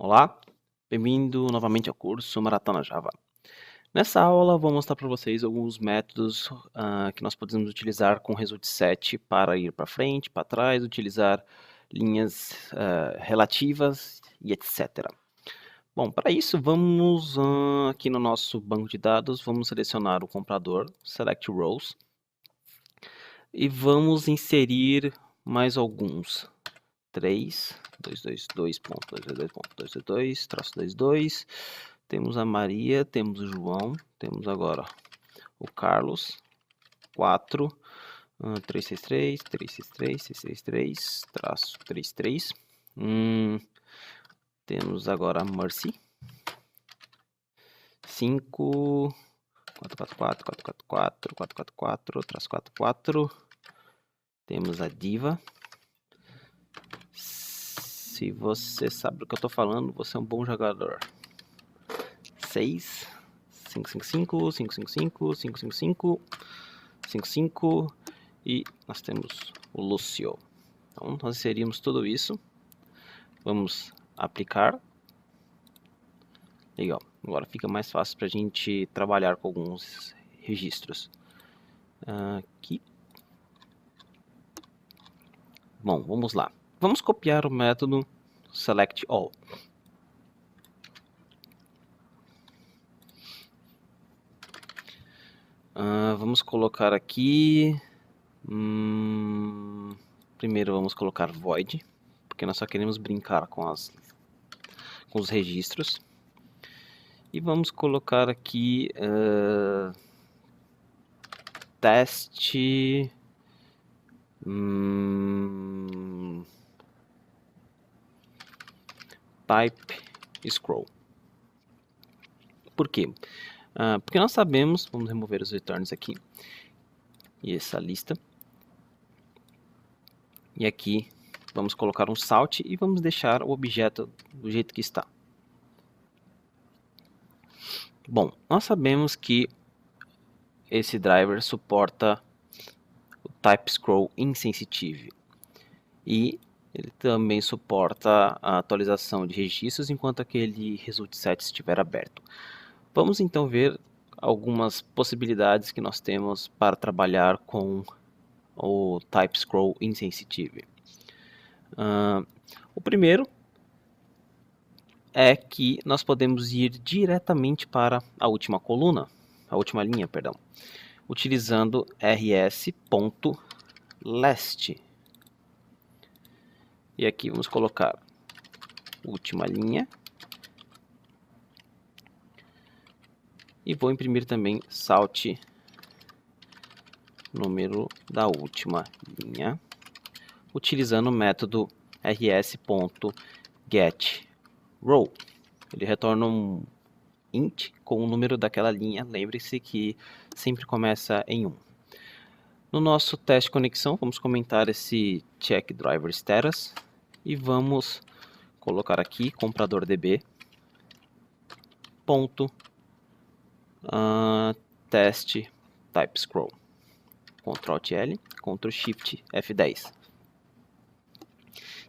Olá, bem-vindo novamente ao curso Maratona Java. Nessa aula vou mostrar para vocês alguns métodos que nós podemos utilizar com Result Set para ir para frente, para trás, utilizar linhas relativas e etc. Bom, para isso vamos aqui no nosso banco de dados, vamos selecionar o comprador, Select Rows, e vamos inserir mais alguns. 3, 222.222.222, traço 22. Temos a Maria, temos o João, temos agora o Carlos, 4, 363, 363, 663, traço 33. Temos agora a Mercy, 5, 444, 444, 444, traço 44. Temos a Diva. Se você sabe do que eu tô falando, você é um bom jogador. 6, 555, 555, 555, 55 e nós temos o Lúcio. Então nós inserimos tudo isso. Vamos aplicar. Legal. Agora fica mais fácil para a gente trabalhar com alguns registros. Aqui. Bom, vamos lá. Vamos copiar o método Select All. Vamos colocar aqui. Primeiro vamos colocar void, porque nós só queremos brincar com os registros. E vamos colocar aqui teste type scroll. Por quê? Porque nós sabemos, vamos remover os returns aqui, e essa lista. E aqui vamos colocar um salt e vamos deixar o objeto do jeito que está. Bom, nós sabemos que esse driver suporta o type scroll insensitive. E ele também suporta a atualização de registros enquanto aquele result set estiver aberto. Vamos então ver algumas possibilidades que nós temos para trabalhar com o type scroll insensitive. O primeiro é que nós podemos ir diretamente para a última coluna, a última linha, perdão, utilizando rs.last. E aqui vamos colocar última linha. E vou imprimir também salt número da última linha, utilizando o método rs.getRow. Ele retorna um int com o número daquela linha. Lembre-se que sempre começa em 1. No nosso teste de conexão, vamos comentar esse check driver status e vamos colocar aqui comprador db ponto teste type scroll. Ctrl L, Ctrl Shift F10.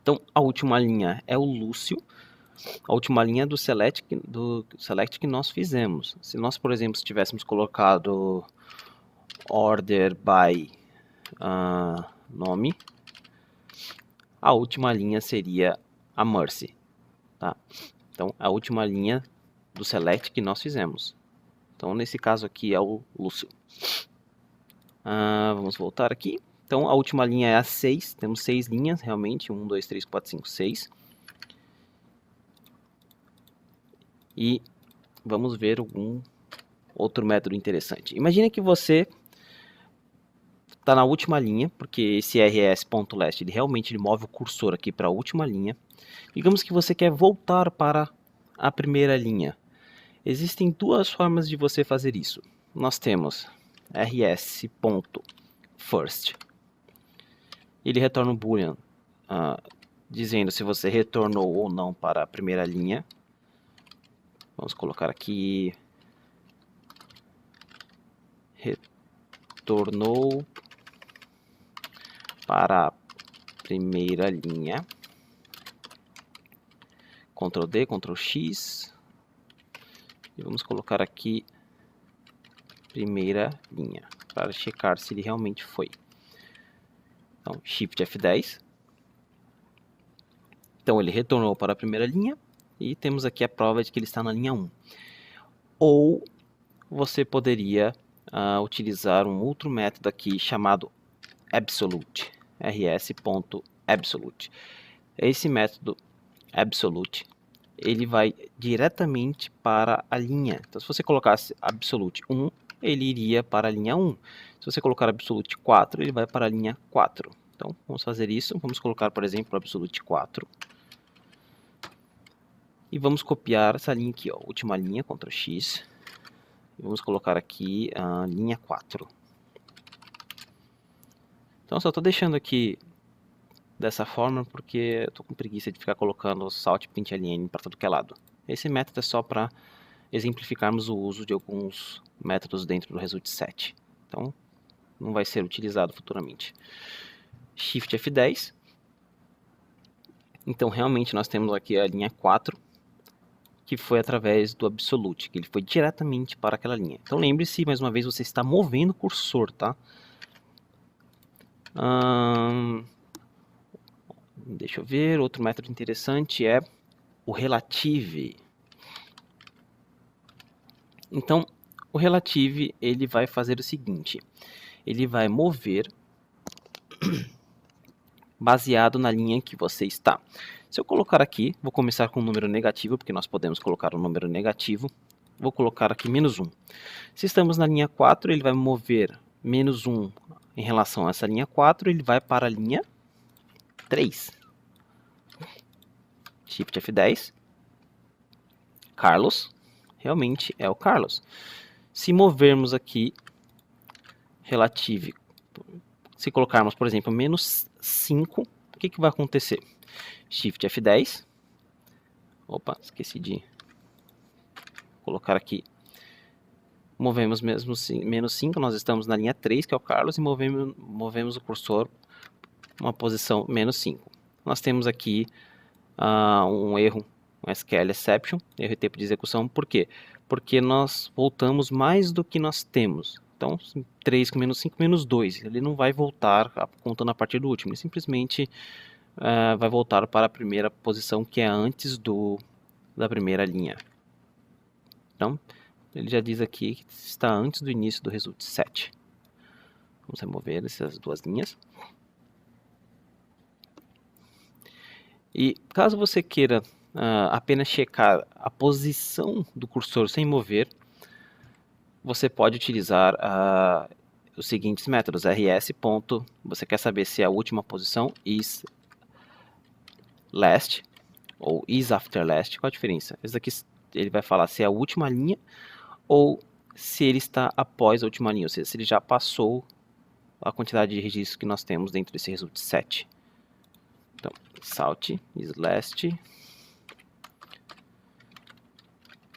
Então a última linha é o Lúcio, a última linha do select que nós fizemos. Se nós, por exemplo, tivéssemos colocado order by nome, a última linha seria a Mercy, tá? Então a última linha do select que nós fizemos. Então nesse caso aqui é o Lúcio. Vamos voltar aqui. Então a última linha é a 6, temos 6 linhas realmente, 1, 2, 3, 4, 5, 6. E vamos ver algum outro método interessante. Imagina que você está na última linha, porque esse rs.last ele realmente move o cursor aqui para a última linha. Digamos que você quer voltar para a primeira linha. Existem duas formas de você fazer isso. Nós temos rs.first. Ele retorna um boolean dizendo se você retornou ou não para a primeira linha. Vamos colocar aqui retornou para a primeira linha Ctrl D, Ctrl X. E vamos colocar aqui primeira linha, para checar se ele realmente foi. Então, Shift F10. Então, ele retornou para a primeira linha. E temos aqui a prova de que ele está na linha 1. Ou você poderia utilizar um outro método aqui chamado Absolute. rs.absolute. Esse método Absolute, ele vai diretamente para a linha. Então, se você colocasse Absolute 1, ele iria para a linha 1. Se você colocar Absolute 4, ele vai para a linha 4. Então, vamos fazer isso. Vamos colocar, por exemplo, Absolute 4. E vamos copiar essa linha aqui, ó, última linha, Ctrl X. E vamos colocar aqui a linha 4. Então, só estou deixando aqui dessa forma porque eu estou com preguiça de ficar colocando salt print ln para tudo que é lado. Esse método é só para exemplificarmos o uso de alguns métodos dentro do Result Set. Então, não vai ser utilizado futuramente. Shift F10. Então, realmente, nós temos aqui a linha 4, que foi através do Absolute, que ele foi diretamente para aquela linha. Então, lembre-se, mais uma vez, você está movendo o cursor, tá? Deixa eu ver, outro método interessante é o Relative. Então, o Relative, ele vai fazer o seguinte, ele vai mover baseado na linha que você está. Se eu colocar aqui, vou começar com um número negativo, porque nós podemos colocar um número negativo. Vou colocar aqui menos 1. Se estamos na linha 4, ele vai mover menos 1 em relação a essa linha 4, ele vai para a linha 3. Shift F10. Carlos, realmente é o Carlos. Se movermos aqui, Relative, se colocarmos, por exemplo, menos 5, o que vai acontecer? Shift F10. Opa, esqueci de colocar aqui. Movemos mesmo menos 5, nós estamos na linha 3, que é o Carlos, e movemos o cursor uma posição menos 5. Nós temos aqui um erro, um SQL Exception, erro de tempo de execução. Por quê? Porque nós voltamos mais do que nós temos. Então, 3 com menos 5, menos 2. Ele não vai voltar contando a partir do último. Ele simplesmente vai voltar para a primeira posição, que é antes da primeira linha. Então, ele já diz aqui que está antes do início do Result Set. Vamos remover essas duas linhas. E caso você queira apenas checar a posição do cursor sem mover, você pode utilizar os seguintes métodos. rs. Você quer saber se a última posição is last ou is after last. Qual a diferença? Esse aqui ele vai falar se é a última linha ou se ele está após a última linha, ou seja, se ele já passou a quantidade de registros que nós temos dentro desse Result Set. Então, salt is last.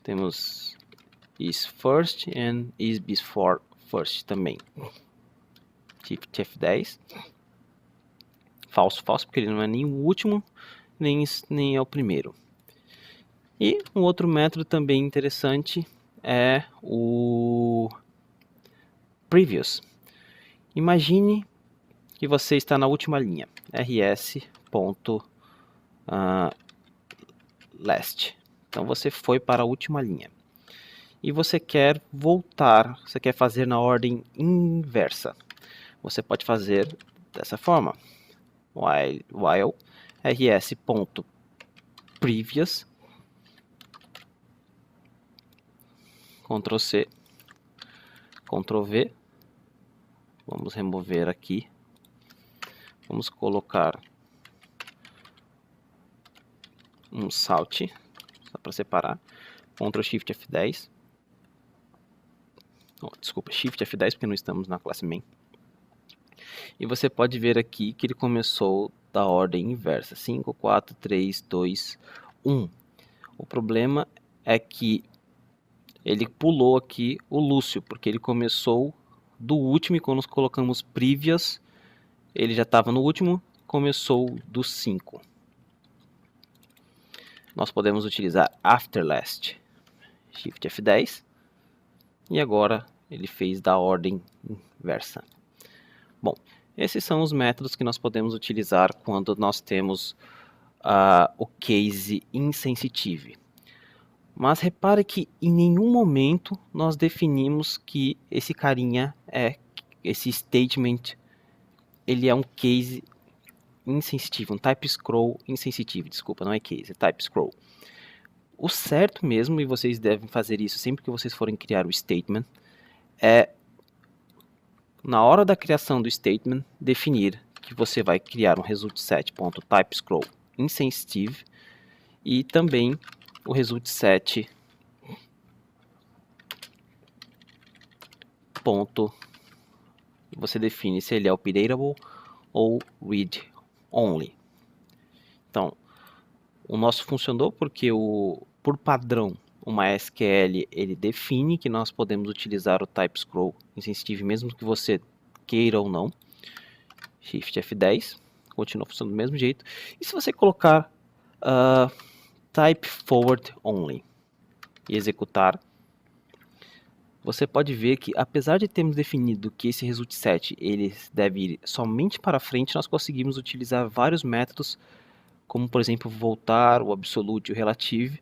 Temos is first and is before first também. Shift F10. Falso, porque ele não é nem o último, nem é o primeiro. E um outro método também interessante é o previous. Imagine que você está na última linha, rs.last. Então você foi para a última linha. E você quer voltar, você quer fazer na ordem inversa. Você pode fazer dessa forma. While rs.previous, Ctrl C, Ctrl V. Vamos remover aqui. Vamos colocar um salt, só para separar. Ctrl Shift F10. Desculpa, Shift F10 porque não estamos na classe main. E você pode ver aqui que ele começou da ordem inversa. 5, 4, 3, 2, 1. O problema é que ele pulou aqui o Lúcio, porque ele começou do último e quando nós colocamos previous, ele já estava no último, começou do 5. nós podemos utilizar after last. Shift F10. E agora ele fez da ordem inversa. Bom, esses são os métodos que nós podemos utilizar quando nós temos o case insensitive. Mas repare que em nenhum momento nós definimos que esse carinha esse statement, ele é um case insensitive, um type scroll insensitive, desculpa, não é case, é type scroll. O certo mesmo, e vocês devem fazer isso sempre que vocês forem criar o statement, é na hora da criação do statement definir que você vai criar um result_set.typeScroll insensitive e também o result_set você define se ele é operable ou read only. Então, o nosso funcionou porque por padrão o MySQL ele define que nós podemos utilizar o TypeScroll insensitive mesmo que você queira ou não. Shift F10, continua funcionando do mesmo jeito. E se você colocar type forward only e executar, você pode ver que apesar de termos definido que esse result_set ele deve ir somente para frente, nós conseguimos utilizar vários métodos, como por exemplo voltar, o absolute e o relative,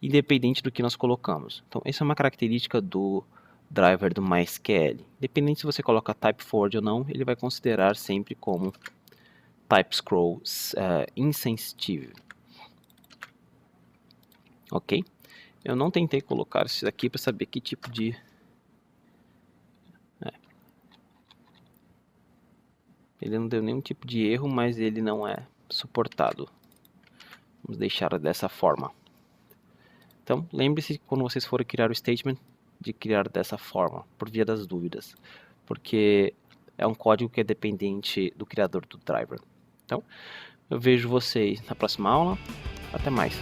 independente do que nós colocamos. Então essa é uma característica do driver do MySQL. Independente se você coloca type forward ou não, ele vai considerar sempre como type scroll insensitive. Ok? Eu não tentei colocar isso aqui para saber que tipo de... Ele não deu nenhum tipo de erro, mas ele não é suportado. Vamos deixar dessa forma. Então, lembre-se quando vocês forem criar o statement, de criar dessa forma, por via das dúvidas. Porque é um código que é dependente do criador do driver. Então, eu vejo vocês na próxima aula. Até mais.